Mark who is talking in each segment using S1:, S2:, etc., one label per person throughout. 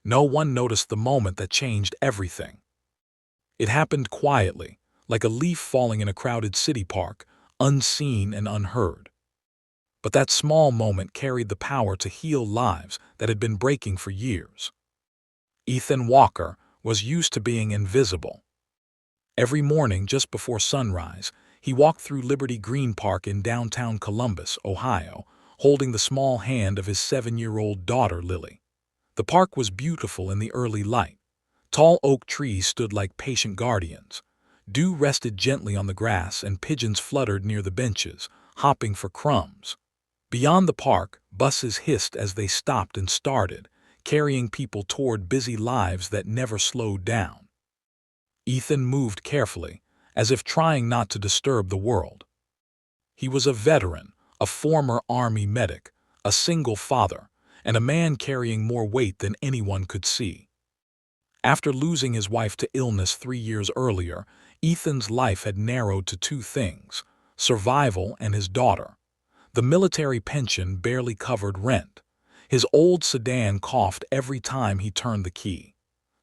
S1: No one noticed the moment that changed everything. It happened quietly, like a leaf falling in a crowded city park, unseen and unheard. But that small moment carried the power to heal lives that had been breaking for years. Ethan Walker was used to being invisible. Every morning just before sunrise, he walked through Liberty Green Park in downtown Columbus, Ohio, holding the small hand of his 7-year-old daughter, Lily. The park was beautiful in the early light. Tall oak trees stood like patient guardians. Dew rested gently on the grass and pigeons fluttered near the benches, hopping for crumbs. Beyond the park, buses hissed as they stopped and started, carrying people toward busy lives that never slowed down. Ethan moved carefully, as if trying not to disturb the world. He was a veteran, a former Army medic, a single father, and a man carrying more weight than anyone could see. After losing his wife to illness 3 years earlier, Ethan's life had narrowed to two things: survival and his daughter. The military pension barely covered rent. His old sedan coughed every time he turned the key.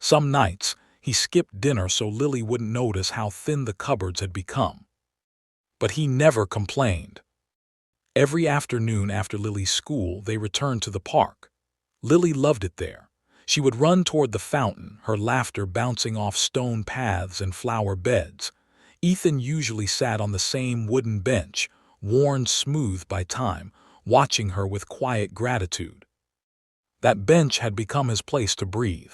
S1: Some nights, he skipped dinner so Lily wouldn't notice how thin the cupboards had become. But he never complained. Every afternoon after Lily's school, they returned to the park. Lily loved it there. She would run toward the fountain, her laughter bouncing off stone paths and flower beds. Ethan usually sat on the same wooden bench, worn smooth by time, watching her with quiet gratitude. That bench had become his place to breathe.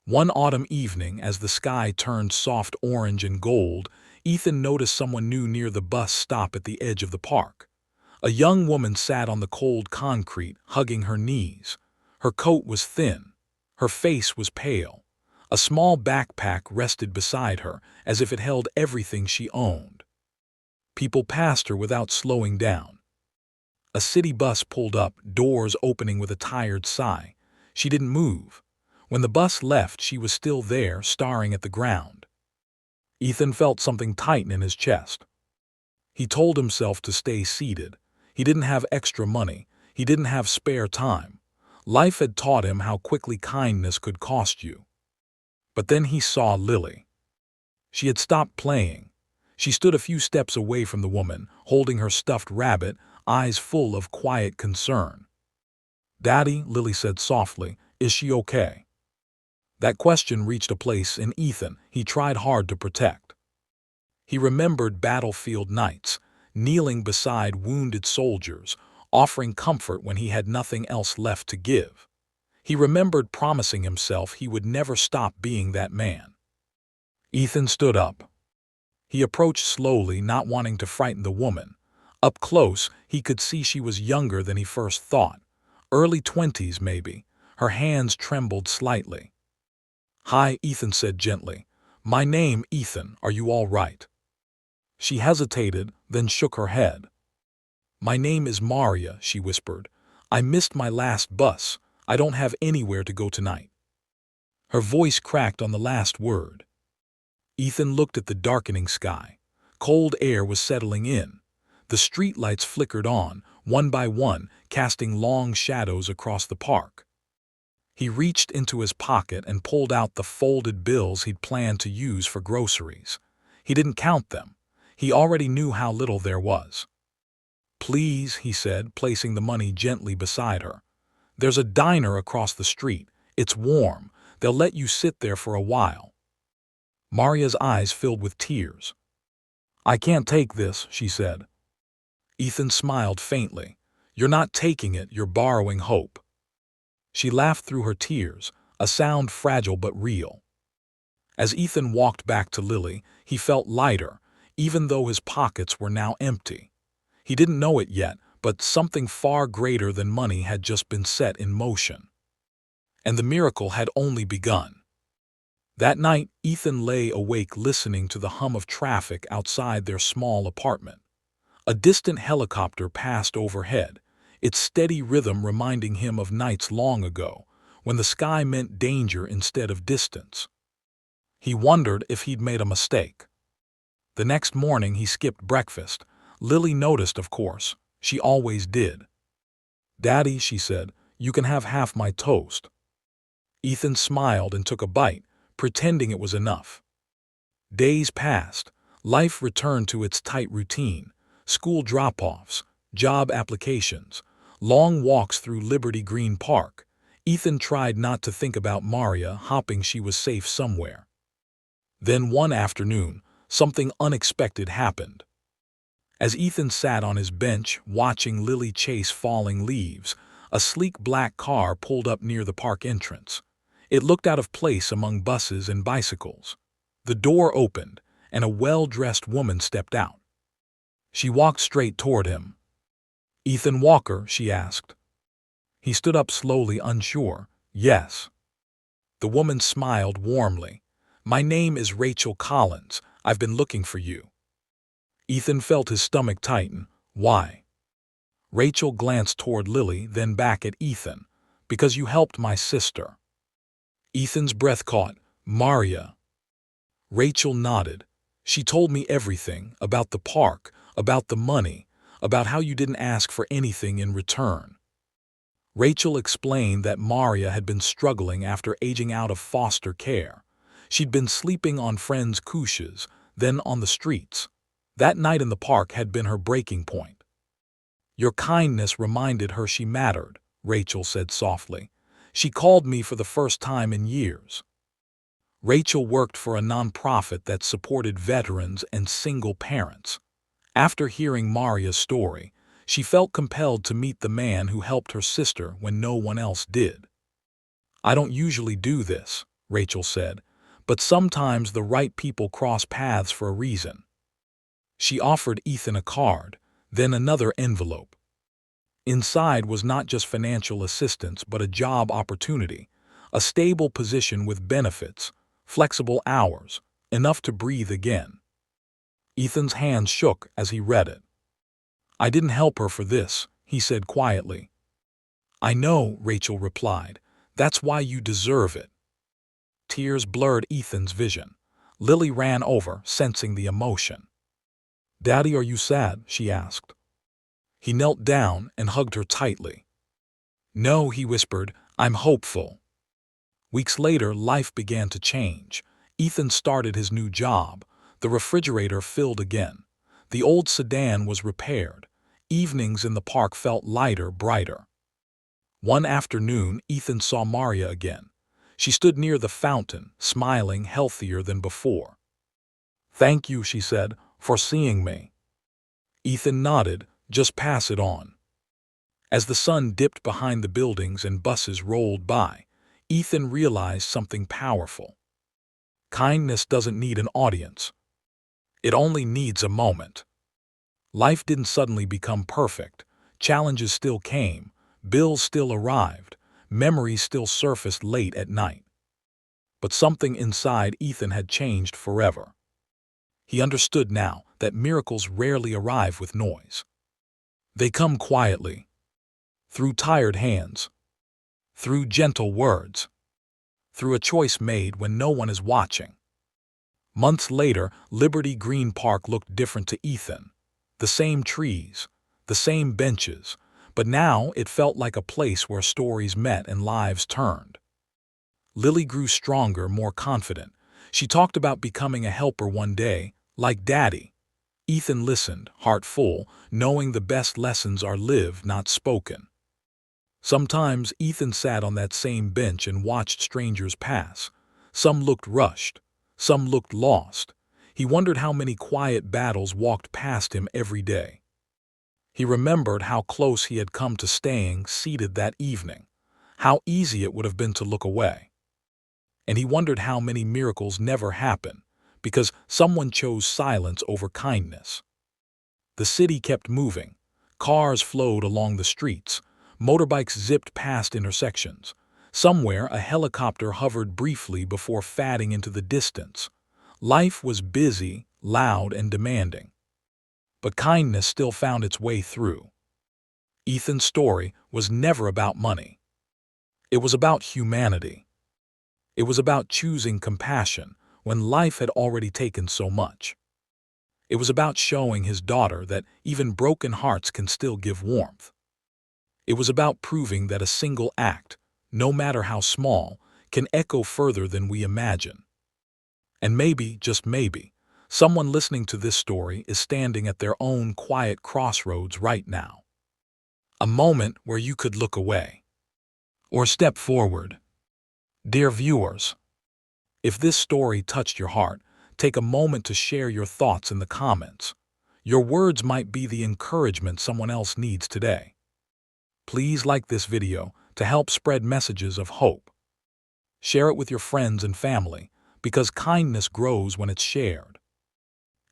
S1: One autumn evening, as the sky turned soft orange and gold, Ethan noticed someone new near the bus stop at the edge of the park. A young woman sat on the cold concrete, hugging her knees. Her coat was thin. Her face was pale. A small backpack rested beside her, as if it held everything she owned. People passed her without slowing down. A city bus pulled up, doors opening with a tired sigh. She didn't move. When the bus left, she was still there, staring at the ground. Ethan felt something tighten in his chest. He told himself to stay seated. He didn't have extra money. He didn't have spare time. Life had taught him how quickly kindness could cost you. But then he saw Lily. She had stopped playing. She stood a few steps away from the woman, holding her stuffed rabbit, eyes full of quiet concern. "Daddy," Lily said softly, "is she okay?" That question reached a place in Ethan he tried hard to protect. He remembered battlefield nights, kneeling beside wounded soldiers, offering comfort when he had nothing else left to give. He remembered promising himself he would never stop being that man. Ethan stood up. He approached slowly, not wanting to frighten the woman. Up close, he could see she was younger than he first thought. Early 20s, maybe. Her hands trembled slightly. "Hi," Ethan said gently. "My name, Ethan. Are you all right?" She hesitated, then shook her head. "My name is Maria," she whispered. "I missed my last bus. I don't have anywhere to go tonight." Her voice cracked on the last word. Ethan looked at the darkening sky. Cold air was settling in. The streetlights flickered on, one by one, casting long shadows across the park. He reached into his pocket and pulled out the folded bills he'd planned to use for groceries. He didn't count them. He already knew how little there was. "Please," he said, placing the money gently beside her. "There's a diner across the street. It's warm. They'll let you sit there for a while." Maria's eyes filled with tears. "I can't take this," she said. Ethan smiled faintly. "You're not taking it, you're borrowing hope." She laughed through her tears, a sound fragile but real. As Ethan walked back to Lily, he felt lighter, even though his pockets were now empty. He didn't know it yet, but something far greater than money had just been set in motion. And the miracle had only begun. That night, Ethan lay awake listening to the hum of traffic outside their small apartment. A distant helicopter passed overhead, its steady rhythm reminding him of nights long ago, when the sky meant danger instead of distance. He wondered if he'd made a mistake. The next morning he skipped breakfast. Lily noticed, of course. She always did. "Daddy," she said, "you can have half my toast." Ethan smiled and took a bite, pretending it was enough. Days passed. Life returned to its tight routine: school drop-offs, job applications, long walks through Liberty Green Park. Ethan tried not to think about Maria, hoping she was safe somewhere. Then one afternoon, something unexpected happened. As Ethan sat on his bench watching Lily chase falling leaves, a sleek black car pulled up near the park entrance. It looked out of place among buses and bicycles. The door opened, and a well-dressed woman stepped out. She walked straight toward him. "Ethan Walker?" she asked. He stood up slowly, unsure. "Yes." The woman smiled warmly. "My name is Rachel Collins. I've been looking for you." Ethan felt his stomach tighten. "Why?" Rachel glanced toward Lily, then back at Ethan. "Because you helped my sister." Ethan's breath caught. "Maria." Rachel nodded. "She told me everything, about the park, about the money, about how you didn't ask for anything in return." Rachel explained that Maria had been struggling after aging out of foster care. She'd been sleeping on friends' couches, then on the streets. That night in the park had been her breaking point. "Your kindness reminded her she mattered," Rachel said softly. "She called me for the first time in years." Rachel worked for a nonprofit that supported veterans and single parents. After hearing Maria's story, she felt compelled to meet the man who helped her sister when no one else did. "I don't usually do this," Rachel said, "but sometimes the right people cross paths for a reason." She offered Ethan a card, then another envelope. Inside was not just financial assistance but a job opportunity, a stable position with benefits, flexible hours, enough to breathe again. Ethan's hands shook as he read it. "I didn't help her for this," he said quietly. "I know," Rachel replied. "That's why you deserve it." Tears blurred Ethan's vision. Lily ran over, sensing the emotion. "Daddy, are you sad?" she asked. He knelt down and hugged her tightly. "No," he whispered, "I'm hopeful." Weeks later, life began to change. Ethan started his new job. The refrigerator filled again. The old sedan was repaired. Evenings in the park felt lighter, brighter. One afternoon, Ethan saw Maria again. She stood near the fountain, smiling, healthier than before. "Thank you," she said, "for seeing me." Ethan nodded. "Just pass it on." As the sun dipped behind the buildings and buses rolled by, Ethan realized something powerful. Kindness doesn't need an audience. It only needs a moment. Life didn't suddenly become perfect. Challenges still came, bills still arrived, memories still surfaced late at night. But something inside Ethan had changed forever. He understood now that miracles rarely arrive with noise. They come quietly, through tired hands, through gentle words, through a choice made when no one is watching. Months later, Liberty Green Park looked different to Ethan. The same trees, the same benches, but now it felt like a place where stories met and lives turned. Lily grew stronger, more confident. She talked about becoming a helper one day, like Daddy. Ethan listened, heart full, knowing the best lessons are lived, not spoken. Sometimes Ethan sat on that same bench and watched strangers pass. Some looked rushed, some looked lost. He wondered how many quiet battles walked past him every day. He remembered how close he had come to staying seated that evening, how easy it would have been to look away. And he wondered how many miracles never happen, because someone chose silence over kindness. The city kept moving. Cars flowed along the streets. Motorbikes zipped past intersections. Somewhere, a helicopter hovered briefly before fading into the distance. Life was busy, loud, and demanding. But kindness still found its way through. Ethan's story was never about money. It was about humanity. It was about choosing compassion when life had already taken so much. It was about showing his daughter that even broken hearts can still give warmth. It was about proving that a single act, no matter how small, can echo further than we imagine. And maybe, just maybe, someone listening to this story is standing at their own quiet crossroads right now. A moment where you could look away or step forward. Dear viewers, if this story touched your heart, take a moment to share your thoughts in the comments. Your words might be the encouragement someone else needs today. Please like this video to help spread messages of hope. Share it with your friends and family, because kindness grows when it's shared.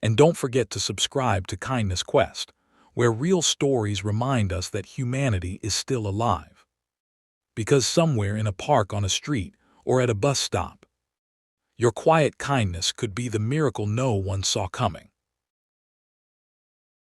S1: And don't forget to subscribe to Kindness Quest, where real stories remind us that humanity is still alive. Because somewhere in a park, on a street, or at a bus stop, your quiet kindness could be the miracle no one saw coming.